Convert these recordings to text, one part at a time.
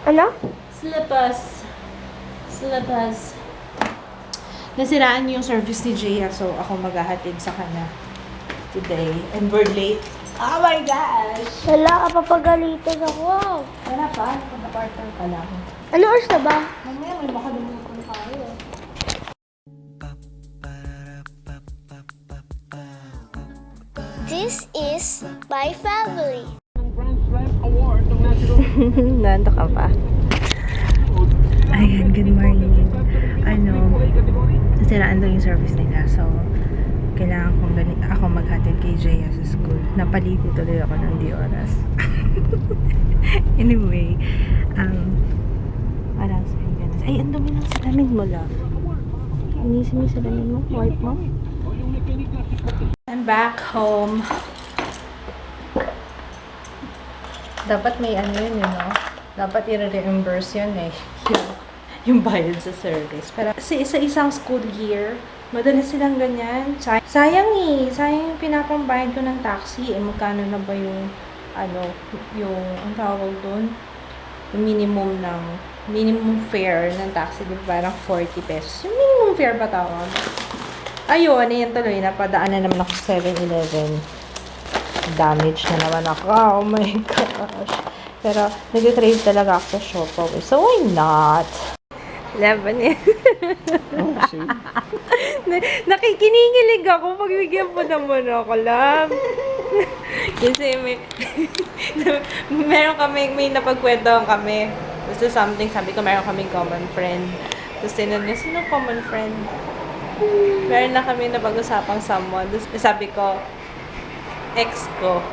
Ano? Slippers. Nasiraan yung service ni Jaya, so ako maghahatid sa kanya today. And we're late. Oh my gosh! Wala ka papagalitan ako. Wala pa, naka-partner ka lang. Ano oras na ba? Mamaya may makalimutan tayo. This is my family. Nando ka pa. Ayan, good morning. Nasiraan daw yung service nila. So, kailangan ako maghatid kay Jaya sa school. Napalito tuloy ako ng di oras. Anyway, what else? Ay, ang dumi ng salamin mo lang. Inisin mo yung salamin mo? Wipe mo? I'm back home. Dapat may ano yun, dapat i-reimburse yun yung bayad sa service. Pero kasi isa-isang school year, madalas silang ganyan. Sayang yung pinapambayad ko ng taxi. Magkano na ba yung, ang tawag doon? Yung minimum fare ng taxi, di ba? Parang 40 pesos. Yung minimum fare ba tawag? Ayun, ayan tuloy. Napadaan na naman ako sa 7-Eleven. Damage na naman ako. Oh my gosh. Pero, nag-trade talaga ako sa Shopaway. So, why not? Laban yan. Oh, shit. Nakikinigilig ako pag bigyan po naman ako, love. Kasi may napagkwentuhan kami. Basta something, sabi ko, meron kaming common friend. Tapos tinanong niya, sino common friend? Meron na kami napag-usapang someone. Tapos sabi ko, ex ko.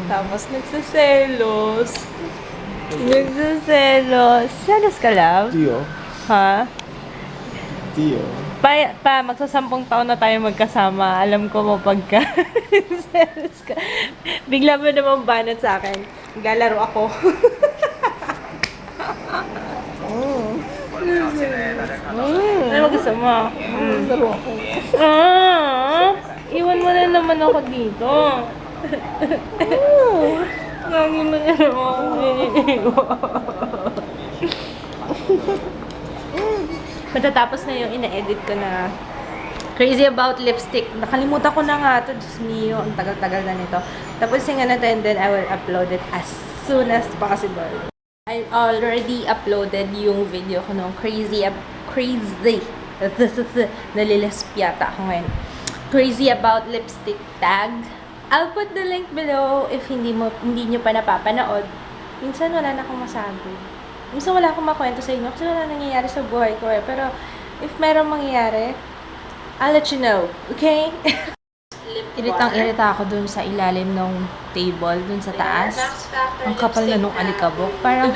Tapos nagsaselos. Selos ka, love? Tio. Ha? Tio. Magsasampung taon na tayo magkasama. Alam ko mo pagka selos ka. Bigla mo naman banat sa akin. Maglalaro ako. Ano gusto mo? Laro ako. Iwan mo na naman ako dito. Lagi mo na naman ako Matatapos na yung ina-edit ko na Crazy About Lipstick. Nakalimutan ko na nga ito. Diyos mio, ang tagal-tagal na nito. Tapos yung na and then I will upload it as soon as possible. I already uploaded yung video ko nung crazy nalilisp yata ako ngayon. Crazy About Lipstick tag. I'll put the link below if hindi nyo pa napapanood. Minsan wala na akong masabi. Minsan wala akong makwento sa inyo kasi wala nangyayari sa buhay ko eh. Pero if merong mangyayari, I'll let you know. Okay? Iritang-irita ako dun sa ilalim ng table, dun sa taas. Ang kapal na nung alikabok. Parang,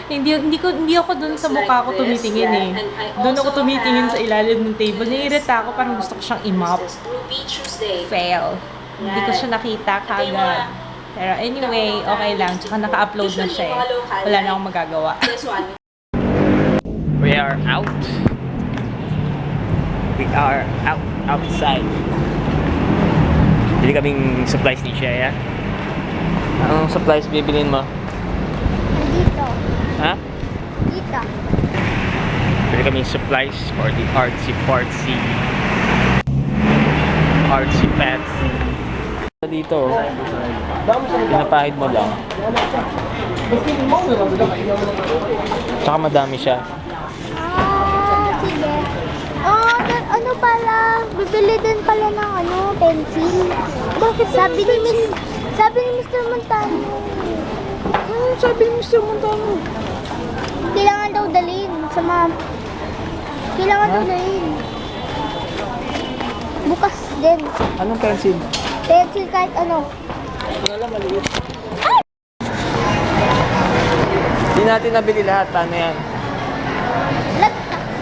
hindi ako dun sa mukha ko tumitingin eh. Dun ako tumitingin sa ilalim ng table. Naiirita ako, parang gusto ko siyang i-mop. Fail. Hindi ko siya nakita kagad. Pero anyway, okay lang. Tsaka naka-upload na siya eh. Wala na akong magagawa. We are out. We are outside. Bili kaming supplies ni Shaya. Anong supplies bibilin mo? Dito. Ha? Dito. Bili kaming supplies for the artsy fancy. Dito, pinapahid mo lang. Tsaka madami siya. Sige. Ano pala? Bibili din pala ng pencil. Bakit sabi ni Mr. Montano. Ano sabi ni Mr. Montano? Kailangan daw dalhin sa Kailangan daw dalhin. Bukas din. Anong pencil? Pencil kahit ano. Wala, maliit. Hindi natin nabili lahat. Paano yan?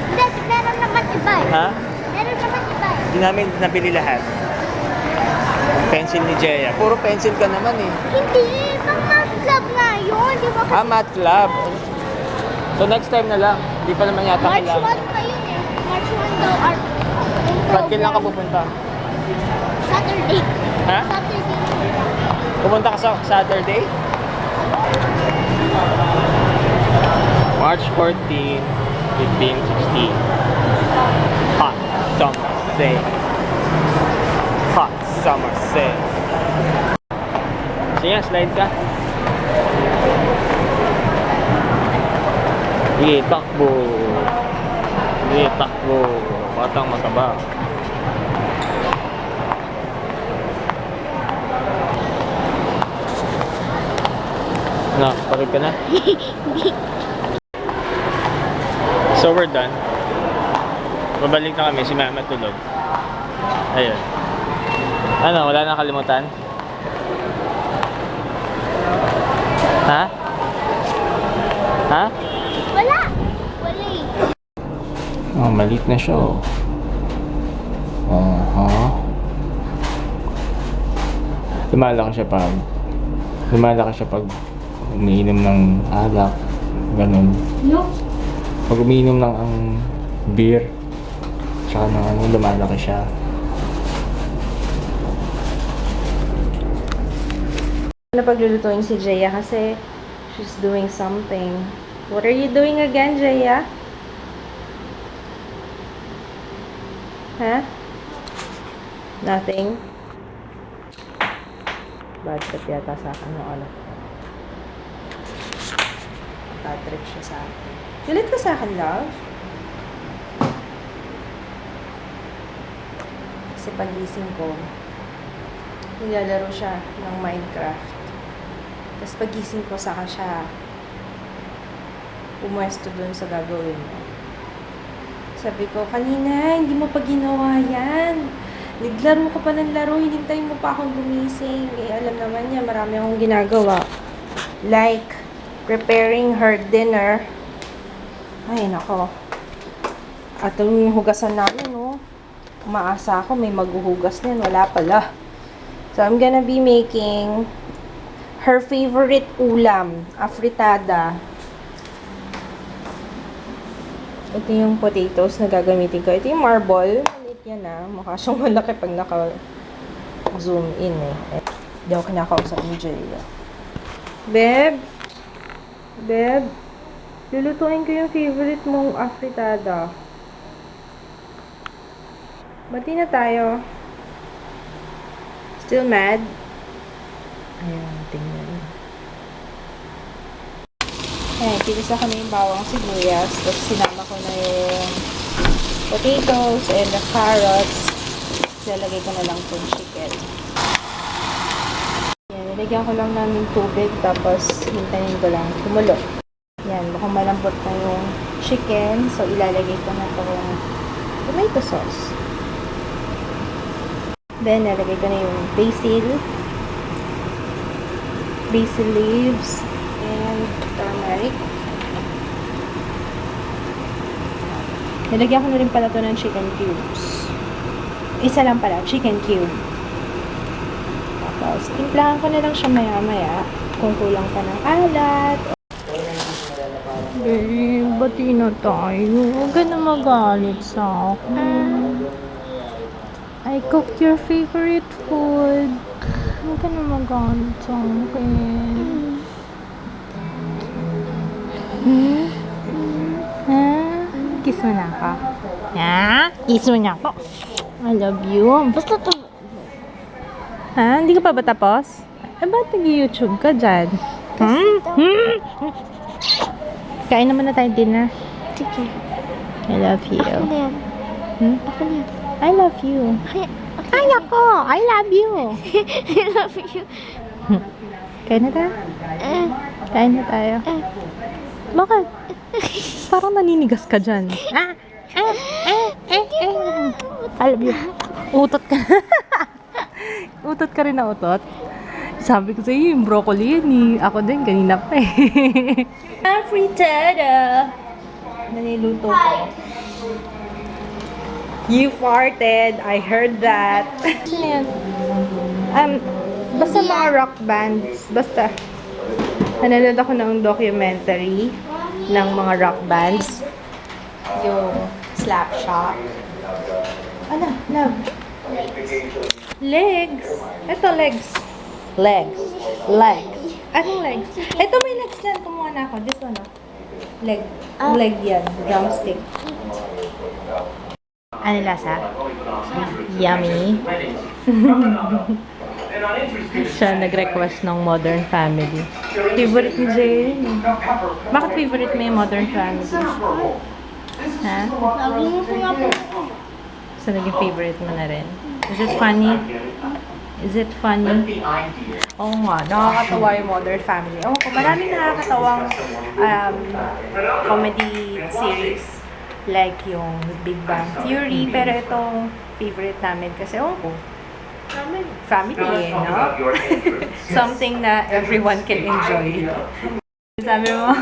Hindi, meron naman iba eh. Ha? Meron naman iba eh. Hindi namin nabili lahat. Pencil ni Jaya. Puro pencil ka naman eh. Hindi, pang math club nga yun. Di ba? Math club. So next time na lang. Hindi pa naman yata March 1 kailangan. pa yun eh. March 1 daw art. Ba't kailan ka pupunta? Saturday. Ha? Saturday. Pupunta ka sa Saturday? March 14, 15, 16. Hot summer sale. Hot summer sale. Sige, slide ka. Sige, takbo. Sige, takbo. Batang mataba. Na, pagod ka na? So we're done. Babalik na kami, si Mama tulog. Ayun. Ano, wala na kalimutan? Ha? Ha? Wala! Wala eh. Oh, maliit na siya oh. Lumalaki siya pag umiinom ng alak, ganun. No? Pag umiinom ng ang beer, tsaka ng ano, lumalaki siya. Napaglulutuin si Jaya kasi she's doing something. What are you doing again, Jaya? Huh? Nothing? Bad trip yata sa akin ng anak ko. Bad trip siya sa akin. Galit ka sa akin, love? Kasi pagising ko, nilalaro siya ng Minecraft. Tapos pagising ko, saka siya pumwesto dun sa gagawin mo. Sabi ko, kanina, hindi mo pa ginawa yan. Naglaro ka pa ng laro, hinintay mo pa akong gumising. Eh, alam naman niya, marami akong ginagawa. Like, preparing her dinner. Ay, nako. At yung hugasan namin, no? Umaasa ako, may maghuhugas niyan. Wala pala. So, I'm gonna be making her favorite ulam, afritada. Ito yung potatoes na gagamitin ko. Ito yung marble. Maliit yan mukha siyang malaki pag naka-zoom in eh. Hindi ako kinakausap ni Jaya. Beb? Beb? Lulutuin ko yung favorite mong afritada. Bati na tayo. Still mad? Ayan, tingnan. Ayan, pinisa ko na yung bawang sibuyas. Tapos sinama ko na yung potatoes and the carrots. Lalagay ko na lang itong chicken. Ayan, nilagyan ko lang namin tubig. Tapos hintayin ko lang kumulo. Ayan, baka malambot na yung chicken. So, ilalagay ko na itong tomato sauce. Then, nalagay ko na yung basil leaves, and turmeric. Nalagyan ko na rin pala ito ng chicken cubes. Isa lang pala, chicken cube. Tapos, timplahan ko na lang siya maya-maya kung kulang pa ng alat. Babe, bati na tayo. Huwag ka na magalit sa akin. I cooked your favorite food. Huwag ka na magalit sa akin. Kiss mo na ako. Kiss mo na ako. I love you. Basta to. Hindi ka pa ba tapos? Ba't nag-YouTube ka dyan? Kain naman na tayo dinner. Sige. I love you. Ako na yan. Ako na yan. I love you. Ay, ako! I love you. I love you. Kain na tayo? Kain na tayo. Bakit? Parang naninigas ka dyan. I love you. Utot ka. Utot ka rin na utot. Sabi ko sa'yo, yung broccoli yan eh. Ako din, kanina pa eh. Fritada! Naniluto ko. You farted. I heard that. Ano yan? Basta mga rock bands. Basta. Nanonood ako ng documentary ng mga rock bands. Yung Slapshot. Ano? Love? Legs. Ito, legs. Legs. Legs. Anong legs? Ito may legs dyan. Kumuha na ako. This one, oh. Leg. Ah. Leg yan. Drumstick. Ano lasa? Yummy. Siya nag-request ng Modern Family. Favorite ni Jay. Bakit favorite mo yung Modern Family? Ha? Lagi mo po nga po. So, naging favorite mo na rin. Is it funny? Is it funny? Oo nga, nakakatawa yung Modern Family. Oo ko, maraming nakakatawang comedy series. Like yung Big Bang Theory. Pero itong favorite namin kasi, ko, family eh, no? Something na everyone can enjoy. Sabi mo,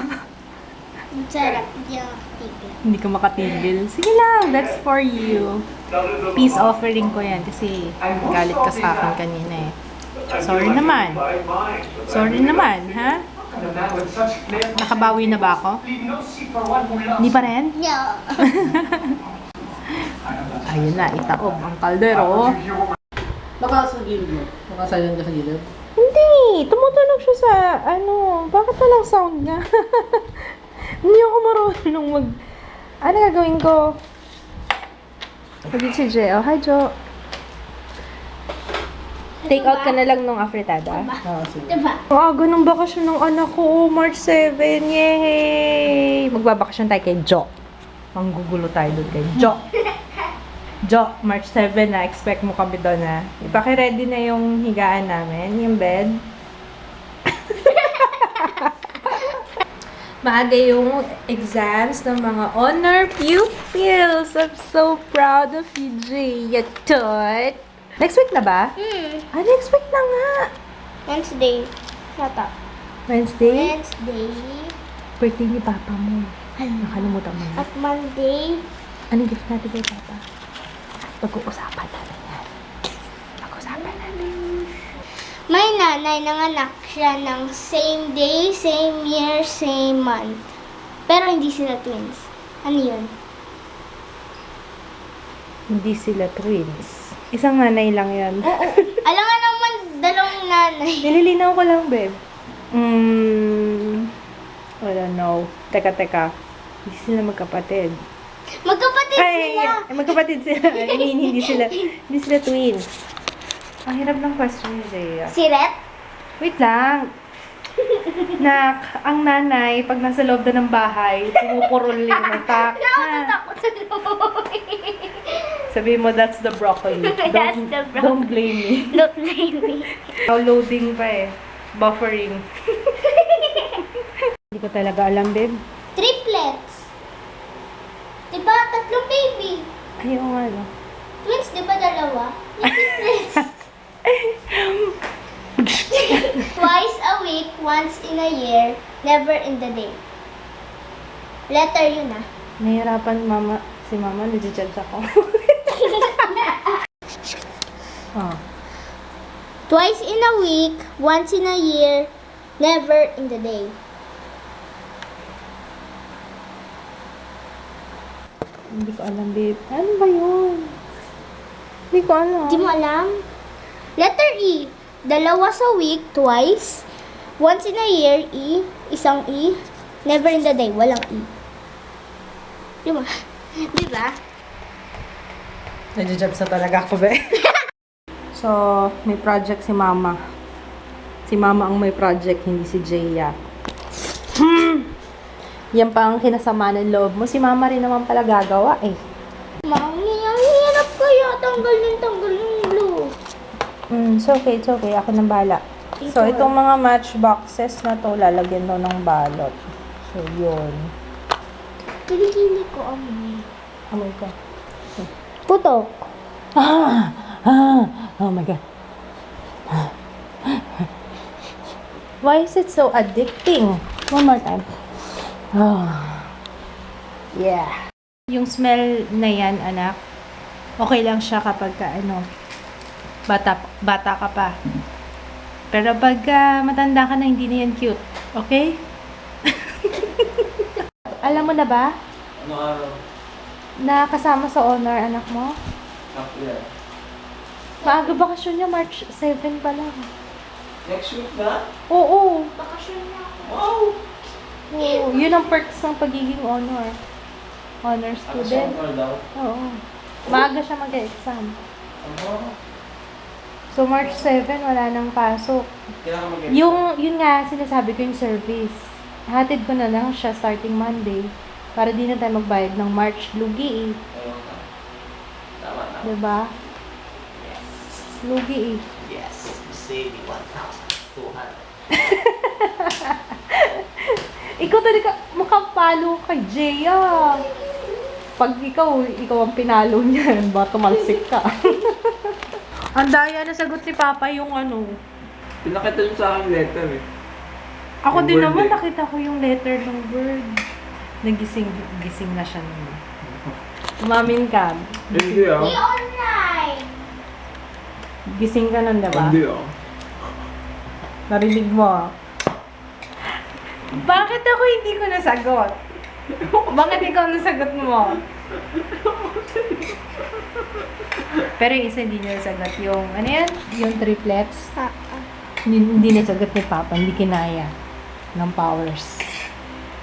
Sarap. Hindi ako titigil. hindi ko makatigil. Sige lang, that's for you. Peace offering ko yan kasi galit ka sa akin kanina eh. Sorry naman. Sorry naman, ha? Nakabawi na ba ako? Hindi pa rin? Yeah. Ayun na, itaob ang kaldero. Baka sa gilid mo. Baka silent ka sa gilid. Hindi! Tumutunog siya sa, bakit walang sound nga? Hindi ako marunong ano gagawin ko? Sabi si Jay, oh, hi Jo. Take out ka na lang nung afritada. Ah, sige. Diba? Ang aga ng bakasyon ng anak ko, March 7, yay! Magbabakasyon tayo kay Jo. Manggugulo tayo doon kay Jo. Jo, March 7 na, expect mo kami doon na. Ipaki-ready na yung higaan namin, yung bed. Maaga yung exams ng mga honor pupils. I'm so proud of you, Jay. Yatot. Next week na ba? Next week na nga. Wednesday. Shut up. Wednesday? Wednesday. Birthday ni Papa mo. Nakalimutan mo na. At Monday. Anong gift natin kay Papa? Pag-uusapan natin yan. Pag-uusapan natin. May nanay nanganak siya ng same day, same year, same month. Pero hindi sila twins. Ano yun? Hindi sila twins. Isang nanay lang yan. Oo. Alam nga naman, dalawang nanay. Nililinaw ko lang, babe. I don't know. Teka. Hindi sila magkapatid. Magkapatid sila. Magkapatid sila. I mean, hindi sila twins. Ang hirap ng question ni Rhea. Si Ret? Wait lang. Nak, ang nanay, pag nasa loob na ng bahay, pumupurol yung utak. Nakakatakot sa loob. Sabihin mo, that's the broccoli. That's the broccoli. Don't blame me. Don't blame me. Loading pa eh. Buffering. Hindi ko talaga alam, babe. Triplets. Diba? Tatlong baby. Ayaw nga, no? Twins, diba dalawa? Yung triplets. Twice a week, once in a year, never in the day. Letter yun ah. Nahihirapan si mama, nag-judge ako. Oh. Twice in a week, once in a year, never in the day. Hindi ko alam, babe. Ano ba yun? Hindi ko alam. Di mo alam? Letter E. Dalawa sa week, twice. Once in a year, E. Isang E. Never in the day, walang E. Di ba? Di ba? Nag-judge na talaga ako, babe. So, may project si mama. Si mama ang may project, hindi si Jaya. Yan pa ang kinasama ng loob mo. Si mama rin naman pala gagawa eh. Mami, ang hirap kaya. Tanggal yung blue. It's okay. Ako nang bahala. So, itong mga matchboxes na to, lalagyan daw ng balot. So, yun. Kilikili ko amoy. Amoy ko. Putok. Oh my God. Why is it so addicting? One more time. Yeah. Yung smell na yan, anak, okay lang siya kapag bata ka pa. Pero pag matanda ka na, hindi na yan cute. Okay? Alam mo na ba? Ano araw? Na kasama sa honor anak mo? Yeah. Maaga bakasyon niya, March 7 pa lang. Next week na? Oo. Bakasyon na ako. Wow! Oo, yun ang perks ng pagiging honor. Honor student. Oo. Maaga siya mag-exam. So, March 7, wala nang pasok. Yun nga, sinasabi ko yung service. Hatid ko na lang siya starting Monday para di na tayo magbayad ng March lugi eh. Diba? Lugi eh. Yes, save me 1,200. Ikaw talaga, makapalo kay Jaya. Pag ikaw ang pinalo niyan, ba tumalsik ka. Ang daya na sagot ni Papa yung ano. Pinakita niyo sa akin letter eh. Ako Yung din word naman, eh. nakita ko yung letter ng word. Nagising na siya nun. Umamin ka. Hindi ah. Be online! Gising ka nun, diba? Hindi ah. Narinig mo ah. Bakit ako hindi ko nasagot? Bakit ikaw nasagot mo? Pero yung isa hindi niya nasagot. Yung, ano yan? Yung triplets. Hindi nasagot ni Papa. Hindi kinaya ng powers.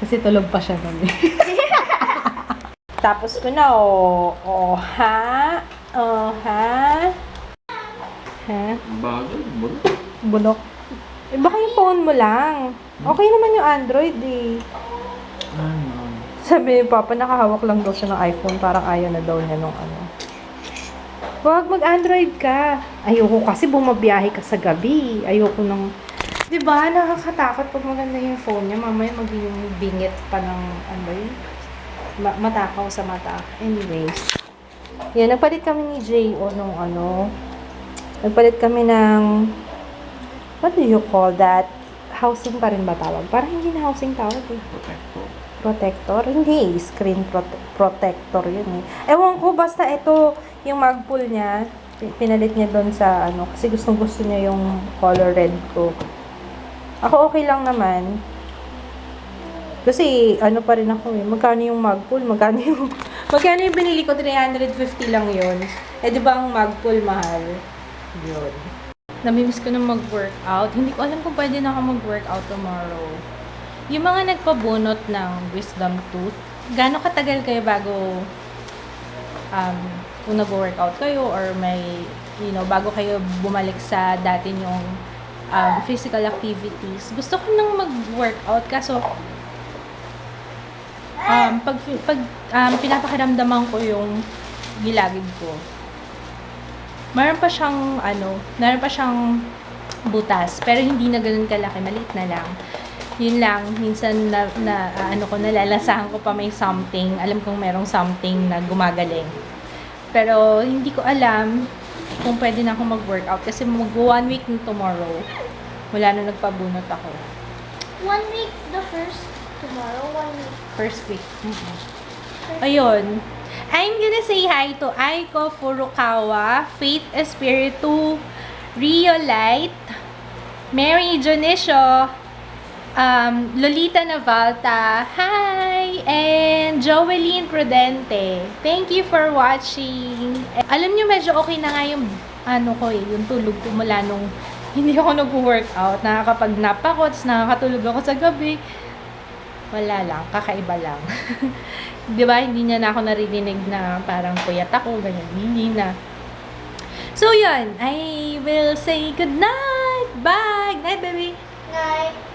Kasi tulog pa siya nun. Tapos ko na, oh, ha? Oh, ha? Ha? Bagal, bro. Bulok. Eh, baka yung phone mo lang. Okay naman yung Android eh. Ano? Sabi ni Papa, nakahawak lang daw siya ng iPhone. Parang ayaw na daw niya nung ano. Huwag mag-Android ka. Ayoko kasi bumabiyahe ka sa gabi. Ayoko nang... Diba, nakakatakot pag maganda yung phone niya. Mamaya maging bingit pa ng ano yun. Matakaw sa mata. Anyways. Yan, nagpalit kami ni J.O. nung ano. Nagpalit kami ng... What do you call that? Housing pa rin ba tawag? Parang hindi na housing tawag eh. Protector. Protector? Hindi. Screen protector yun eh. Ewan ko, basta ito, yung magpull niya, pinalit niya doon sa ano, kasi gusto niya yung color red ko. Ako okay lang naman. Kasi, ano pa rin ako eh, magkano yung magpull, magkano yung binili ko, 350 lang yun. Eh, di ba ang magpull mahal? Yun. Namimiss ko na mag-workout. Hindi ko alam kung pwede na ako mag-workout tomorrow. Yung mga nagpabunot ng wisdom tooth, gaano katagal kayo bago kung nag-workout kayo or may, bago kayo bumalik sa dati yung physical activities. Gusto ko nang mag-workout kaso pag pinapakiramdaman ko yung gilagid ko, meron pa siyang butas, pero hindi na ganoon kalaki, maliit na lang. Yun lang, minsan nalalasahan ko pa may something, alam kong merong something na gumagaling. Pero hindi ko alam kung pwede na ako mag-workout kasi mag-1 week na tomorrow. Wala na nagpabunot ako. 1 week the first, tomorrow 1 week. First week. Ayun. I'm gonna say hi to Aiko Furukawa, Faith Espiritu, Rio Light, Mary Jonicio, Lolita Navalta, hi! And Joeline Prudente. Thank you for watching. Alam nyo, medyo okay na nga yung yung tulog ko mula nung hindi ako nag-workout. Nakakapag-nap ako, tapos nakakatulog ako sa gabi. Wala lang, kakaiba lang. Di ba, hindi niya na ako naririnig na parang puyat ako, ganyan. Hindi na. So, yun. I will say good night. Bye. Night, baby. Night.